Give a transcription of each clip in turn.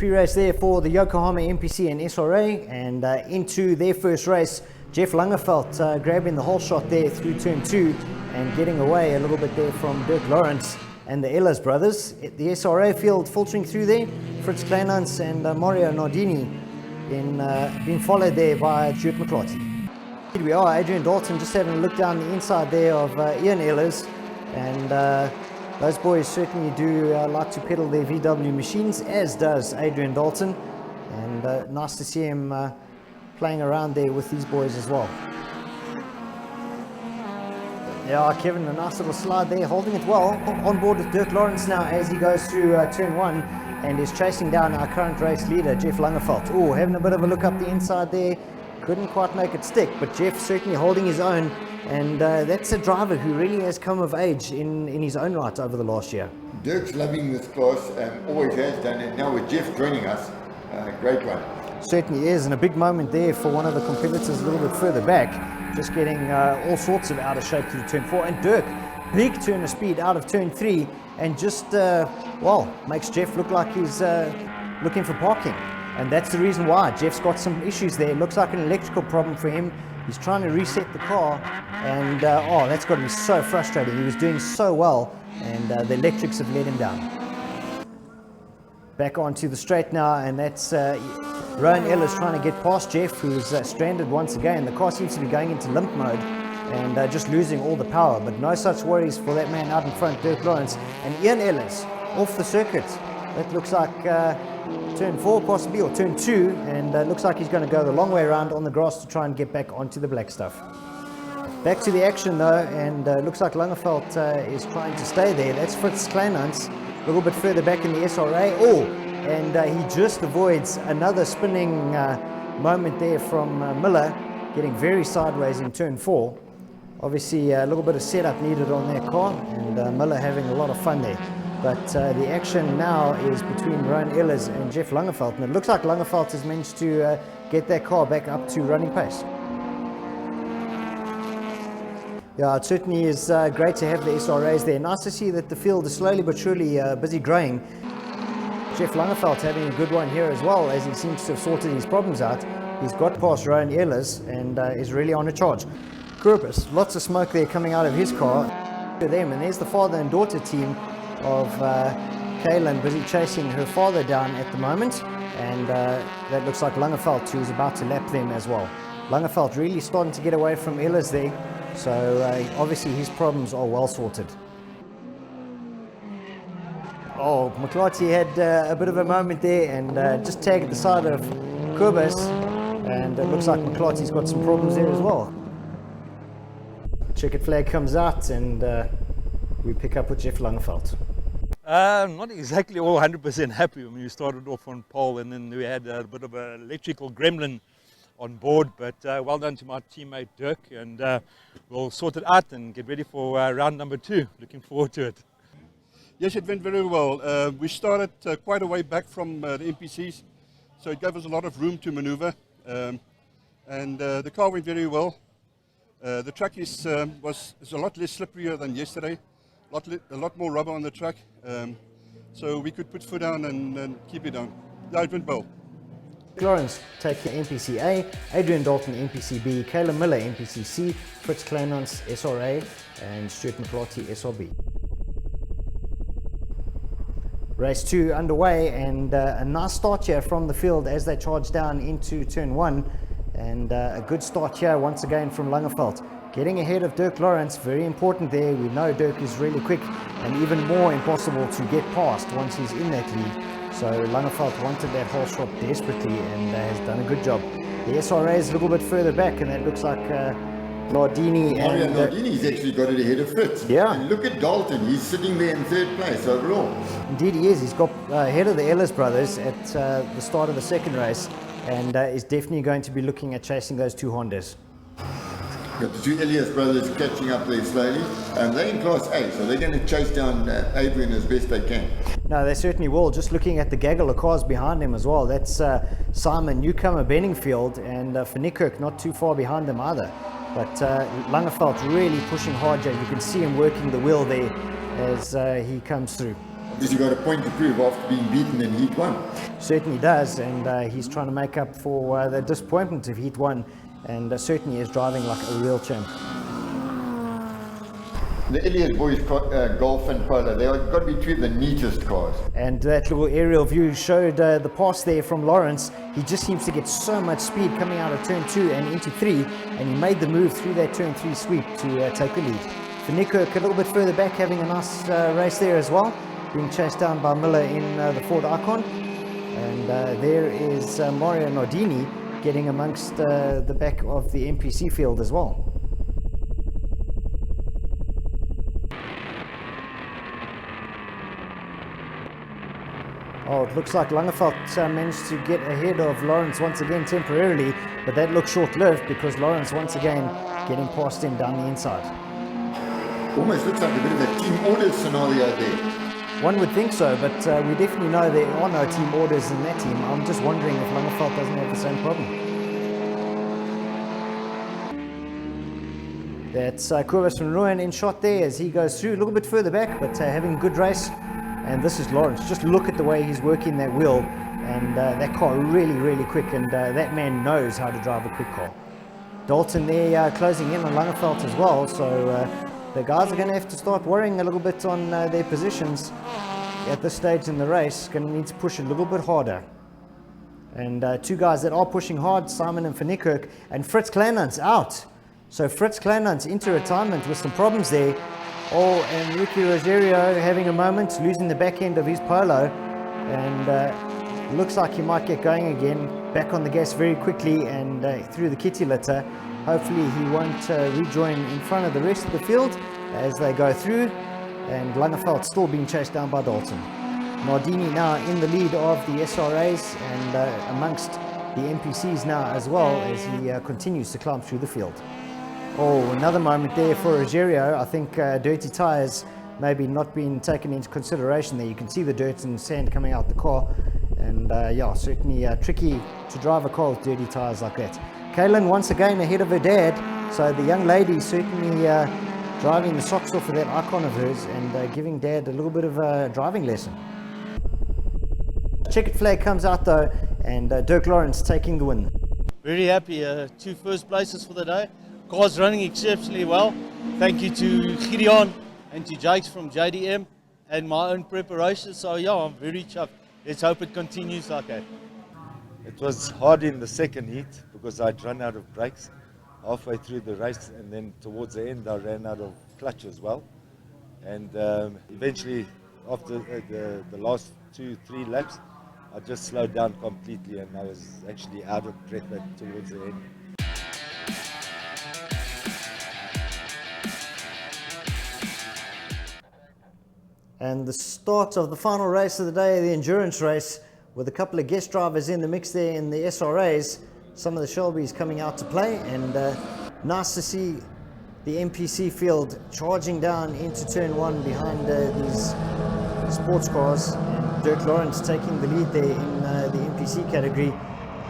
pre-race there for the Yokohama MPC and SRA, and into their first race, Jeff Langeveldt grabbing the whole shot there through turn 2 and getting away a little bit there from Dirk Lawrence and the Ellis brothers. The SRA field filtering through there, Fritz Kleinans and Mario Nardini being followed there by Stuart McClarty. Here we are, Adrian Dalton just having a look down the inside there of Ian Ellis, and those boys certainly do like to pedal their VW machines, as does Adrian Dalton, and nice to see him playing around there with these boys as well. Yeah, Kevin, a nice little slide there, holding it well. On board with Dirk Lawrence now as he goes through turn 1 and is chasing down our current race leader, Jeff Langeveldt. Oh, having a bit of a look up the inside there. Couldn't quite make it stick, but Jeff certainly holding his own, and that's a driver who really has come of age in his own right over the last year. Dirk's loving this class, always has done it. Now with Jeff joining us, great one. Certainly is, and a big moment there for one of the competitors a little bit further back, just getting all sorts of out of shape through turn 4, and Dirk, big turn of speed out of turn 3, and just, well, makes Jeff look like he's looking for parking. And that's the reason why. Jeff's got some issues there. It looks like an electrical problem for him. He's trying to reset the car, and oh, that's got to be so frustrating. He was doing so well, and the electrics have let him down. Back onto the straight now, and that's Rowan Ellis trying to get past Jeff, who's stranded once again. The car seems to be going into limp mode and just losing all the power, but no such worries for that man out in front, Dirk Lawrence. And Ian Ellis off the circuit. That looks like turn 4 possibly, or turn 2, and looks like he's going to go the long way around on the grass to try and get back onto the black stuff. Back to the action though, and looks like Langeveldt is trying to stay there. That's Fritz Kleinans, a little bit further back in the SRA. Oh, and he just avoids another spinning moment there from Miller, getting very sideways in turn 4. Obviously a little bit of setup needed on their car, and Miller having a lot of fun there. But the action now is between Rowan Ellis and Jeff Langeveldt, and it looks like Langeveldt has managed to get that car back up to running pace. Yeah, it certainly is great to have the SRAs there. Nice to see that the field is slowly but surely busy growing. Jeff Langeveldt having a good one here as well, as he seems to have sorted his problems out. He's got past Rowan Ellis and is really on a charge. Kurbis, lots of smoke there coming out of his car. To them, and there's the father and daughter team of Kaylin busy chasing her father down at the moment, and that looks like Langeveldt, who is about to lap them as well. Langeveldt really starting to get away from Ellis there, so obviously his problems are well sorted. Oh, McClarty had a bit of a moment there and just tagged the side of Kurbis, and it looks like McClarty's got some problems there as well. Checkered flag comes out, and we pick up with Jeff Langeveldt. Not exactly all 100% happy when we started off on pole, and then we had a bit of an electrical gremlin on board, but well done to my teammate Dirk, and we'll sort it out and get ready for round number 2. Looking forward to it. Yes, it went very well. We started quite a way back from the MPCs, so it gave us a lot of room to maneuver, and the car went very well. The track is a lot less slipperier than yesterday. A lot more rubber on the track, so we could put foot down and keep it down. Yeah, it went well. Lawrence taking MPC A, Adrian Dalton MPC B, Caleb Miller MPC C, Fritz Kleinans SRA, and Stuart McClarty SRB. Race 2 underway, and a nice start here from the field as they charge down into turn 1, and a good start here once again from Langeveldt. Getting ahead of Dirk Lawrence, very important there. We know Dirk is really quick, and even more impossible to get past once he's in that lead. So Langeveldt wanted that whole shot desperately and has done a good job. The SRA is a little bit further back, and that looks like Nardini. Mario Nardini's actually got it ahead of Fritz. Yeah. And look at Dalton, he's sitting there in 3rd place overall. Indeed he is. He's got ahead of the Ellis brothers at the start of the second race, and is definitely going to be looking at chasing those 2 Hondas. Got the 2 Elias brothers catching up there slowly, and they're in class A, so they're going to chase down Adrian as best they can. No, they certainly will. Just looking at the gaggle of cars behind him as well. That's Simon, newcomer Benningfield, and Van not too far behind them either. But Langeveldt really pushing hard here. You can see him working the wheel there as he comes through. Because you've got a point to prove after being beaten in Heat 1. Certainly does, and he's trying to make up for the disappointment of Heat 1, and certainly is driving like a real champ. The Elliott boys, Golf and Polo, they've got to be two of the neatest cars. And that little aerial view showed the pass there from Lawrence. He just seems to get so much speed coming out of turn 2 and into 3, and he made the move through that turn 3 sweep to take the lead. For Nickirk a little bit further back, having a nice race there as well, being chased down by Miller in the Ford Icon. And there is Mario Nardini getting amongst the back of the MPC field as well. Oh, it looks like Langeveldt managed to get ahead of Lawrence once again temporarily, but that looks short-lived because Lawrence once again getting past him down the inside. Almost looks like a bit of a team orders scenario there. One would think so, but we definitely know there are no team orders in that team. I'm just wondering if Langeveldt doesn't have the same problem. That's Kobus van Rooyen in shot there as he goes through a little bit further back, but having a good race. And this is Lawrence. Just look at the way he's working that wheel, and that car really, really quick, and that man knows how to drive a quick car. Dalton there closing in on Langeveldt as well, so the guys are going to have to start worrying a little bit on their positions at this stage in the race. Going to need to push a little bit harder. And two guys that are pushing hard, Simon and Van Niekerk, and Fritz Kleinans out. So Fritz Kleinans into retirement with some problems there. Oh, and Ricky Rogerio having a moment, losing the back end of his Polo, and looks like he might get going again, back on the gas very quickly and through the kitty litter. Hopefully he won't rejoin in front of the rest of the field as they go through, and Langeveldt still being chased down by Dalton. Nardini now in the lead of the SRAs and amongst the MPCs now as well as he continues to climb through the field. Oh, another moment there for Rogerio. I think dirty tyres maybe not being taken into consideration there. You can see the dirt and sand coming out the car, and yeah, certainly tricky to drive a car with dirty tyres like that. Kaylin once again ahead of her dad, so the young lady certainly driving the socks off of that icon of hers and giving dad a little bit of a driving lesson. Checkered flag comes out though, and Dirk Lawrence taking the win. Very happy, 2 first places for the day. Car's running exceptionally well. Thank you to Gideon and to Jakes from JDM and my own preparation. So yeah, I'm very chuffed. Let's hope it continues like that. It was hard in the second heat because I'd run out of brakes halfway through the race, and then towards the end I ran out of clutch as well. And eventually, after the last 2-3 laps, I just slowed down completely and I was actually out of breath towards the end. And the start of the final race of the day, the endurance race, with a couple of guest drivers in the mix there in the SRAs, some of the Shelbys coming out to play, and nice to see the MPC field charging down into turn 1 behind these sports cars, and Dirk Lawrence taking the lead there in the MPC category.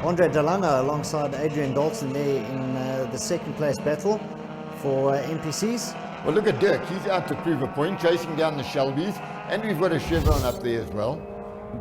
Andre Delano alongside Adrian Dalton there in the second place battle for MPCs. Well, look at Dirk. He's out to prove a point, chasing down the Shelbys, and we've got a Chevron up there as well.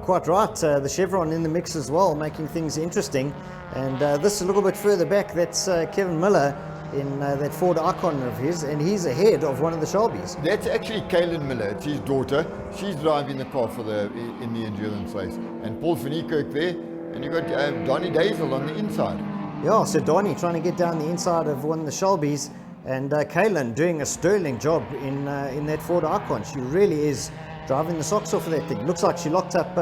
Quite right, the Chevron in the mix as well, making things interesting. And this a little bit further back, that's Kevin Miller in that Ford Icon of his, and he's ahead of one of the Shelbys. That's actually Kaylin Miller. It's his daughter. She's driving the car for in the endurance race. And Paul Van Niekerk there, and you've got Donnie Dazel on the inside. Yeah, so Donnie trying to get down the inside of one of the Shelbys, and Kaylin doing a sterling job in that Ford Icon. She really is driving the socks off of that thing. Looks like she locked up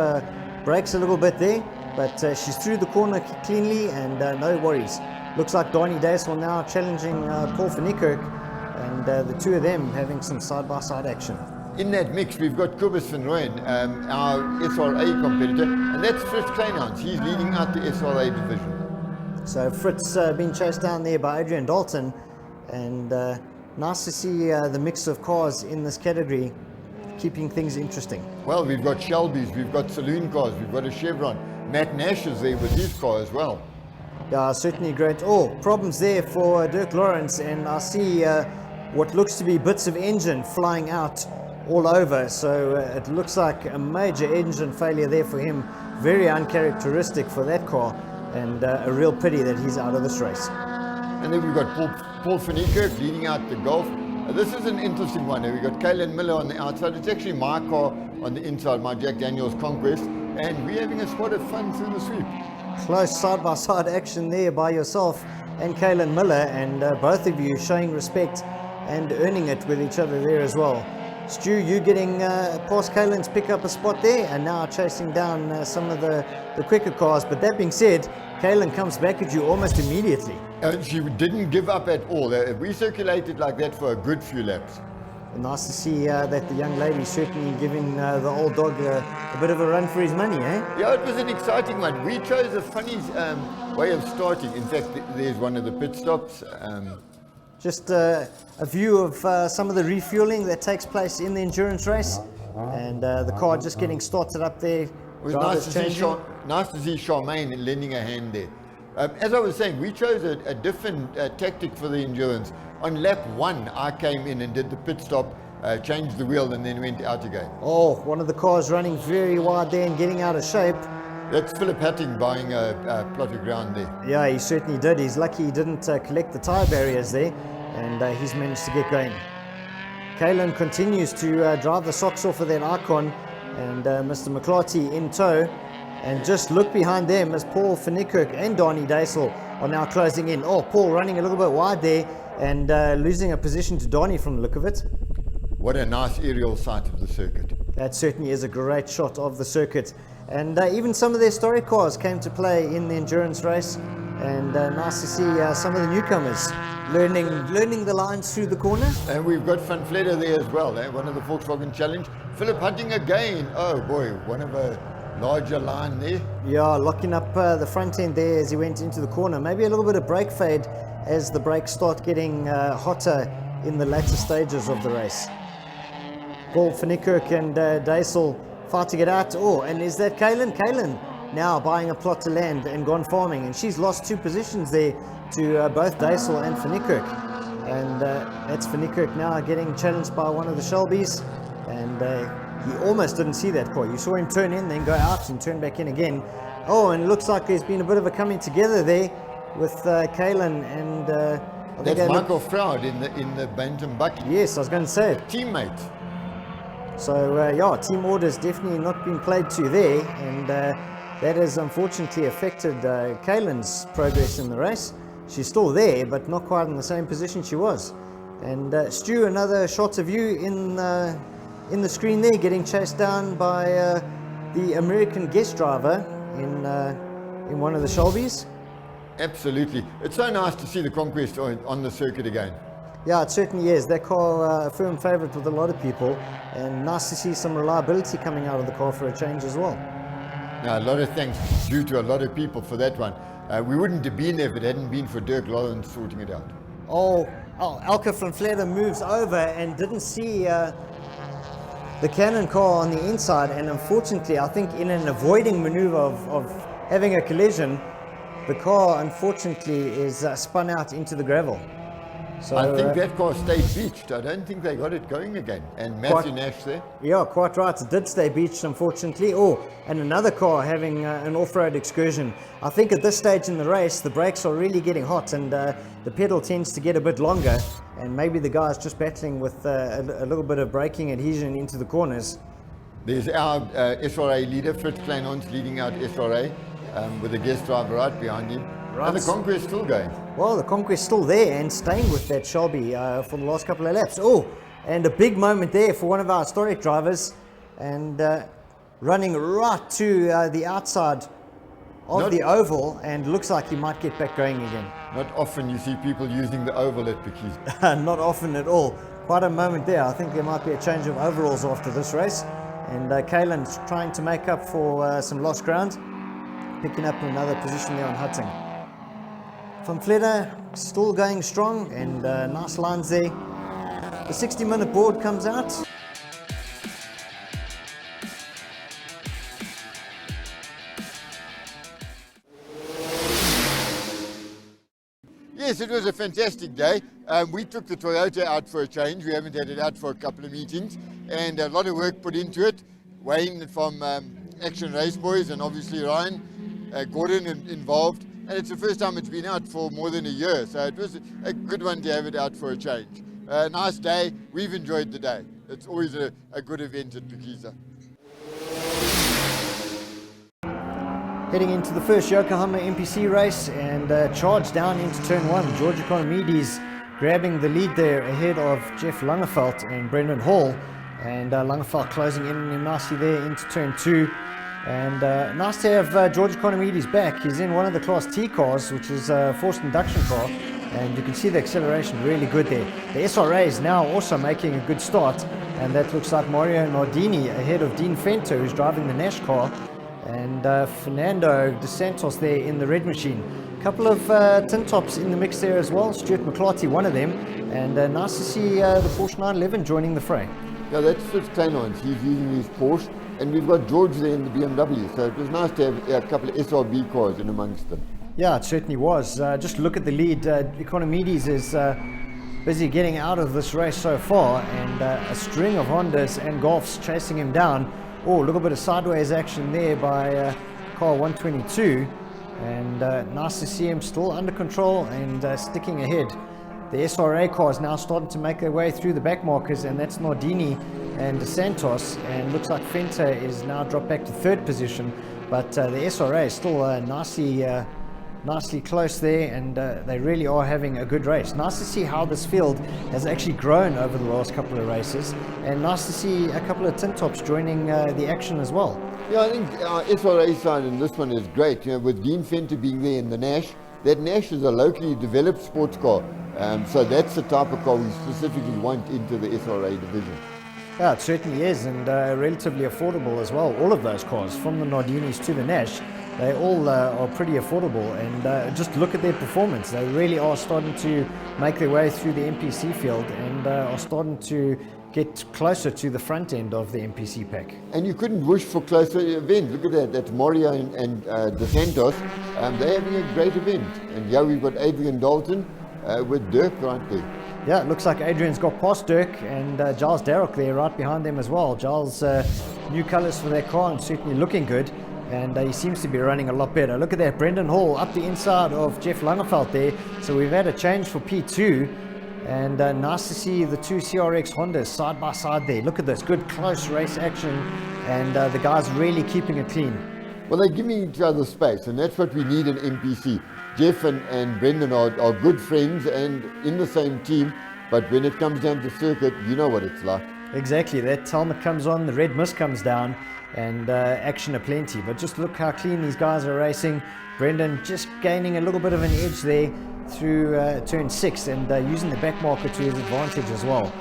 brakes a little bit there, but she's through the corner cleanly and no worries. Looks like Donnie Dazel now challenging Paul Van Niekerk, and the two of them having some side-by-side action. In that mix, we've got Kobus van Rooyen, our SRA competitor, and that's Fritz Kleinans. He's leading out the SRA division. So Fritz being chased down there by Adrian Dalton, and nice to see the mix of cars in this category keeping things interesting. Well, we've got Shelbys, we've got saloon cars, we've got a Chevron. Matt Nash is there with his car as well. Yeah, certainly great. Oh, problems there for Dirk Lawrence, and I see what looks to be bits of engine flying out all over. So it looks like a major engine failure there for him. Very uncharacteristic for that car, and a real pity that he's out of this race. And then we've got Paul van Niekerk leading out the Golf. This is an interesting one. We've got Kaylen Miller on the outside. It's actually my car on the inside, my Jack Daniels Conquest, and we're having a spot of fun through the sweep. Close side-by-side action there by yourself and Kaylen Miller, and both of you showing respect and earning it with each other there as well. Stu, you getting past Kaylen to pick up a spot there, and now chasing down some of the quicker cars. But that being said, Kaylen comes back at you almost immediately. She didn't give up at all. We circulated like that for a good few laps. Nice to see that the young lady certainly giving the old dog a bit of a run for his money, eh? Yeah, it was an exciting one. We chose a funny way of starting. In fact, there's one of the pit stops. Just a view of some of the refueling that takes place in the endurance race, and the car just getting started up there. It was nice to see Charmaine lending a hand there. As I was saying, we chose a different tactic for the endurance. On lap 1, I came in and did the pit stop, changed the wheel, and then went out again. Oh, one of the cars running very wide there and getting out of shape. That's Philip Hatting buying a plot of ground there. Yeah, he certainly did. He's lucky he didn't collect the tyre barriers there, and he's managed to get going. Kaylen continues to drive the socks off of that Icon, and Mr. McClarty in tow. And just look behind them as Paul van Niekerk and Donnie Daisel are now closing in. Oh, Paul running a little bit wide there and losing a position to Donnie from the look of it. What a nice aerial sight of the circuit. That certainly is a great shot of the circuit. And even some of their story cars came to play in the endurance race. And nice to see some of the newcomers learning the lines through the corner. And we've got Van Vletter there as well, one of the Volkswagen Challenge. Philip Hatting again. Oh boy, one of a larger line there. Yeah, locking up the front end there as he went into the corner. Maybe a little bit of brake fade as the brakes start getting hotter in the latter stages of the race. Paul van Niekerk and Daisel fighting it out. Oh, and is that Kaylen? Kaylen now buying a plot of land and gone farming, and she's lost 2 positions there to both Daisel and van Niekerk. And that's van Niekerk now getting challenged by one of the Shelbys, and he almost didn't see that car. You saw him turn in, then go out and turn back in again. Oh, and it looks like there's been a bit of a coming together there with Kaylen and that's Michael Froud in the Bantam bucket. Yes, I was going to say it. Teammate. So yeah, team orders definitely not been played to there, and that has unfortunately affected Kaylen's progress in the race. She's still there, but not quite in the same position she was. And Stu, another shot of you in the screen there, getting chased down by the American guest driver in one of the Shelbys. Absolutely. It's so nice to see the Conquest on the circuit again. Yeah, it certainly is. That car a firm favourite with a lot of people, and nice to see some reliability coming out of the car for a change as well. Now, a lot of thanks due to a lot of people for that one. We wouldn't have been there if it hadn't been for Dirk Lawrence sorting it out. Oh, Elke van Vletter moves over and didn't see the Cannon car on the inside, and unfortunately, I think in an avoiding maneuver of having a collision, the car unfortunately is spun out into the gravel. So, I think that car stayed beached. I don't think they got it going again. And Matthew Nash there. Yeah, quite right. It did stay beached, unfortunately. Oh, and another car having an off-road excursion. I think at this stage in the race, the brakes are really getting hot, and the pedal tends to get a bit longer. And maybe the guy's just battling with a little bit of braking adhesion into the corners. There's our SRA leader, Fritz Kleinhans, leading out SRA with the guest driver right behind him. Right. And the Conquest still going. Well, the Conquest still there and staying with that Shelby for the last couple of laps. Oh, and a big moment there for one of our historic drivers, and running right to the outside of the oval, and looks like he might get back going again. Not often you see people using the oval at Pickies. Not often at all. Quite a moment there. I think there might be a change of overalls after this race, and Kaylen's trying to make up for some lost ground, picking up another position there on Hutting. Van Vletter still going strong, and nice lines there. The 60-minute board comes out. Yes, it was a fantastic day. We took the Toyota out for a change. We haven't had it out for a couple of meetings. and a lot of work put into it. Wayne from Action Race Boys, and obviously Ryan, Gordon involved. And it's the first time it's been out for more than a year, so it was a good one to have it out for a change. Nice day, we've enjoyed the day. It's always a good event at Pikiza. Heading into the first Yokohama MPC race, and charge down into turn 1. George Economides grabbing the lead there ahead of Jeff Langeveldt and Brendan Hall, and Langeveldt closing in nicely there into turn 2. And nice to have George Economides back. He's in one of the Class T cars, which is a forced induction car, and you can see the acceleration really good there. The SRA is now also making a good start, and that looks like Mario Nardini ahead of Dean Fenter, who's driving the Nash car, and Fernando De Santos there in the red machine. A couple of tin tops in the mix there as well. Stuart McClarty, one of them, and nice to see the Porsche 911 joining the fray. Yeah, that's Fritz Kleinhans. He's using his Porsche, and we've got George there in the BMW, so it was nice to have a couple of SRB cars in amongst them. Yeah, it certainly was. Just look at the lead. Economides is busy getting out of this race so far, and a string of Hondas and Golfs chasing him down. Oh, a little bit of sideways action there by car 122, and nice to see him still under control and sticking ahead. The SRA car is now starting to make their way through the back markers, and that's Nardini and De Santos, and looks like Fenter is now dropped back to 3rd position, but the SRA is still nicely close there, and they really are having a good race. Nice to see how this field has actually grown over the last couple of races, and nice to see a couple of tin tops joining the action as well. Yeah, I think our SRA side in this one is great. You know, with Dean Fenter being there in the Nash, that Nash is a locally developed sports car, so that's the type of car we specifically want into the SRA division. Yeah, it certainly is, and relatively affordable as well. All of those cars, from the Nardinis to the Nash, they all are pretty affordable, and just look at their performance. They really are starting to make their way through the MPC field, and are starting to get closer to the front end of the MPC pack. And you couldn't wish for closer events. Look at that, that's Mario and De Santos. They're having a great event. And yeah, we've got Adrian Dalton with Dirk right there. Yeah, it looks like Adrian's got past Dirk, and Giles Darroch there right behind them as well. Giles, new colours for their car and certainly looking good, and he seems to be running a lot better. Look at that, Brendan Hall up the inside of Jeff Langeveldt there. So we've had a change for P2, and nice to see the two CRX Hondas side by side there. Look at this, good close race action, and the guys really keeping it clean. Well, they're giving each other space, and that's what we need in MPC. Jeff and Brendan are good friends and in the same team, but when it comes down to circuit, you know what it's like. Exactly, that helmet comes on, the red mist comes down, and action aplenty. But just look how clean these guys are racing. Brendan just gaining a little bit of an edge there through turn 6, and using the back marker to his advantage as well.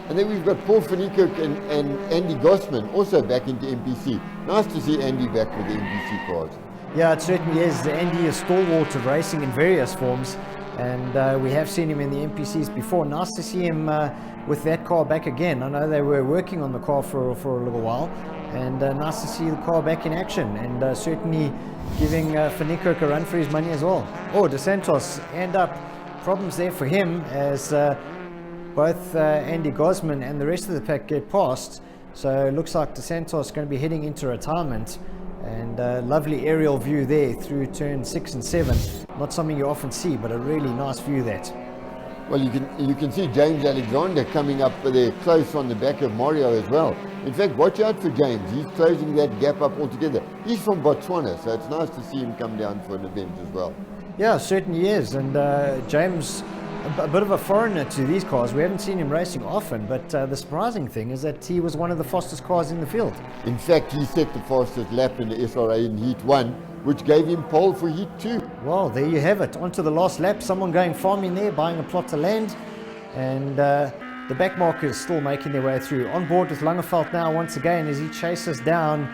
And then we've got Paul van Niekerk and Andy Gossman also back into MPC. Nice to see Andy back with the MPC cars. Yeah, it certainly is. Andy is stalwart of racing in various forms, and we have seen him in the MPCs before. Nice to see him with that car back again. I know they were working on the car for a little while, and nice to see the car back in action, and certainly giving Van Niekerk a run for his money as well. Oh, De Santos, end up problems there for him as both Andy Gosman and the rest of the pack get past. So it looks like De Santos is going to be heading into retirement, and lovely aerial view there through turn 6 and 7. Not something you often see, but a really nice view that. Well, you can see James Alexander coming up there close on the back of Mario as well. In fact, watch out for James. He's closing that gap up altogether. He's from Botswana, so it's nice to see him come down for an event as well. Yeah, certainly is, and James, a bit of a foreigner to these cars. We haven't seen him racing often, but the surprising thing is that he was one of the fastest cars in the field. In fact, he set the fastest lap in the SRA in Heat 1, which gave him pole for Heat 2. Well, there you have it. On to the last lap. Someone going farming there, buying a plot of land, and the back markers still making their way through. On board with Langeveldt now once again as he chases down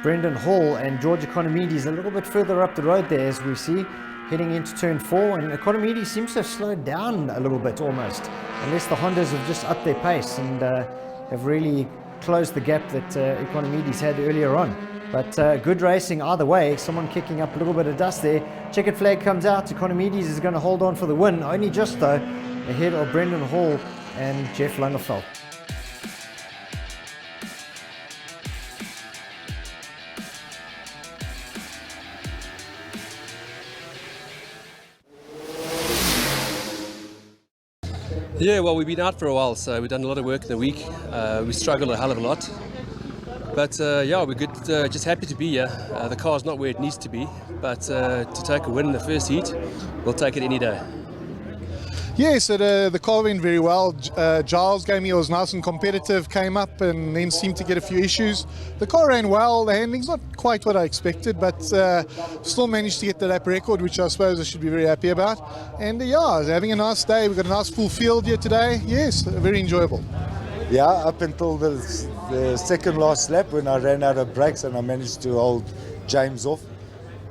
Brendan Hall and George Economides a little bit further up the road there, as we see, heading into turn 4, and Economides seems to have slowed down a little bit almost, unless the Hondas have just upped their pace and have really closed the gap that Economides had earlier on. But good racing either way. Someone kicking up a little bit of dust there. Checkered flag comes out. Economides is going to hold on for the win, only just though ahead of Brendan Hall and Jeff Langeveldt. Yeah, well, we've been out for a while, so we've done a lot of work in the week. We struggled a hell of a lot. But yeah, we're good. Just happy to be here. The car's not where it needs to be, but to take a win in the first heat, we'll take it any day. Yeah, so the car went very well. Giles gave me, it was nice and competitive, came up and then seemed to get a few issues. The car ran well, the handling's not quite what I expected, but still managed to get the lap record, which I suppose I should be very happy about. And yeah, having a nice day. We've got a nice full field here today. Yes, very enjoyable. Yeah, up until the second last lap when I ran out of brakes and I managed to hold James off.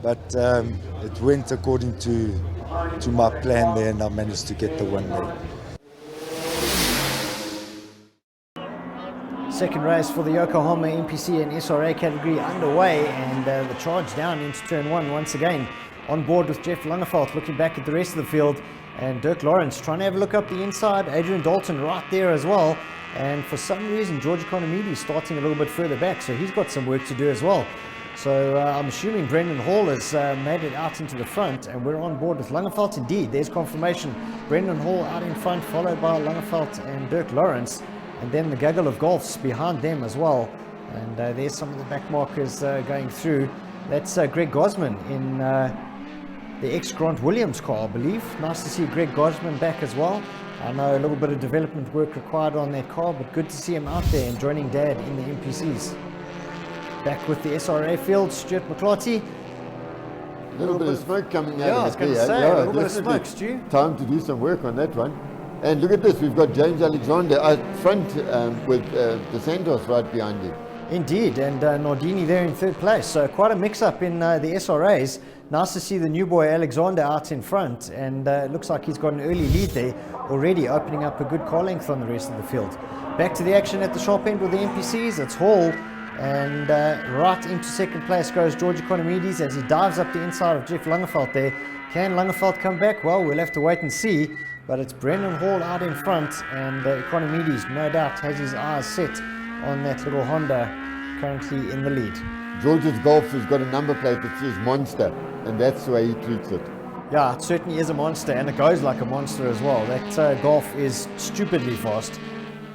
But it went according to my plan there, and I managed to get the win there. Second race for the Yokohama MPC and SRA category underway, and the charge down into turn one once again. On board with Jeff Langeveldt, looking back at the rest of the field, and Dirk Lawrence trying to have a look up the inside. Adrian Dalton right there as well, and for some reason George Economides starting a little bit further back, so he's got some work to do as well. So I'm assuming Brendan Hall has made it out into the front, and we're on board with Langeveldt. Indeed, there's confirmation. Brendan Hall out in front, followed by Langeveldt and Dirk Lawrence, and then the gaggle of Golfs behind them as well. And there's some of the back markers going through. That's Greg Gosman in the ex-Grant Williams car, I believe. Nice to see Greg Gosman back as well. I know a little bit of development work required on that car, but good to see him out there and joining Dad in the MPCs. Back with the SRA field, Stuart McClarty. A little bit of smoke coming out Yeah, I of was it going to there. say, Yeah, a little bit of definitely. smoke, Stu. Time to do some work on that one. And look at this, we've got James Alexander out front with the Santos right behind him. Indeed, and Nordini there in third place. So quite a mix-up in the SRAs. Nice to see the new boy Alexander out in front, and it looks like he's got an early lead there, already opening up a good car length on the rest of the field. Back to the action at the sharp end with the MPCs. It's Hall, and right into second place goes George Economides as he dives up the inside of Jeff Langeveldt there. Can Langeveldt come back? Well, we'll have to wait and see, but it's Brendan Hall out in front, and Economides no doubt has his eyes set on that little Honda currently in the lead. George's Golf has got a number plate that says Monster, and that's the way he treats it. Yeah, it certainly is a monster, and it goes like a monster as well. That Golf is stupidly fast.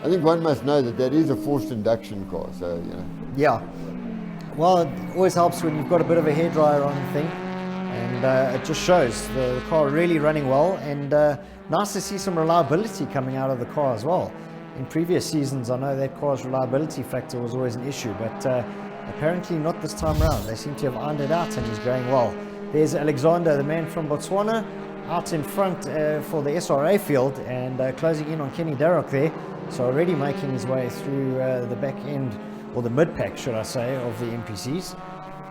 I think one must know that that is a forced induction car, so, you know. Yeah. Well, it always helps when you've got a bit of a hairdryer on the thing, and it just shows the car really running well, and nice to see some reliability coming out of the car as well. In previous seasons, I know that car's reliability factor was always an issue, but apparently not this time around. They seem to have ironed it out, and he's going well. There's Alexander, the man from Botswana, out in front for the SRA field, and closing in on Kenny Darroch there. So already making his way through the back end, or the mid-pack, should I say, of the MPCs.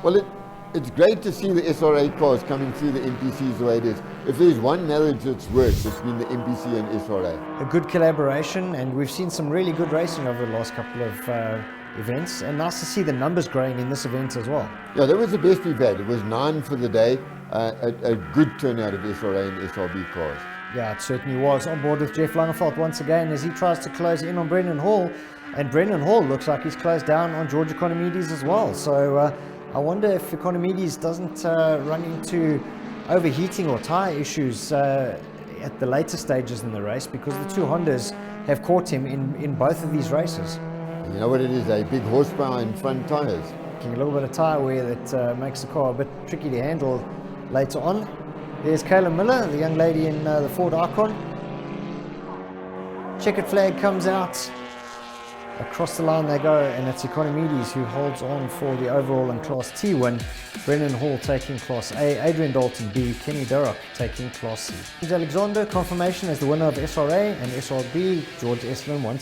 Well, it's great to see the SRA cars coming through the MPCs the way it is. If there's one marriage that's worked between the MPC and SRA. A good collaboration, and we've seen some really good racing over the last couple of events, and nice to see the numbers growing in this event as well. Yeah, that was the best we've had. It was 9 for the day, a good turnout of SRA and SRB cars. Yeah, it certainly was. On board with Jeff Langeveldt once again as he tries to close in on Brendan Hall, and Brendan Hall looks like he's closed down on George Economides as well. So I wonder if Economides doesn't run into overheating or tyre issues at the later stages in the race, because the two Hondas have caught him in both of these races. You know what it is, a big horsepower in front tyres. A little bit of tyre wear that makes the car a bit tricky to handle later on. There's Kayla Miller, the young lady in the Ford Icon. Checkered flag comes out. Across the line they go, and it's Economides who holds on for the overall and Class T win. Brendan Hall taking Class A, Adrian Dalton B, Kenny Darroch taking Class C. James Alexander confirmation as the winner of SRA and SRB, George Estlin once again.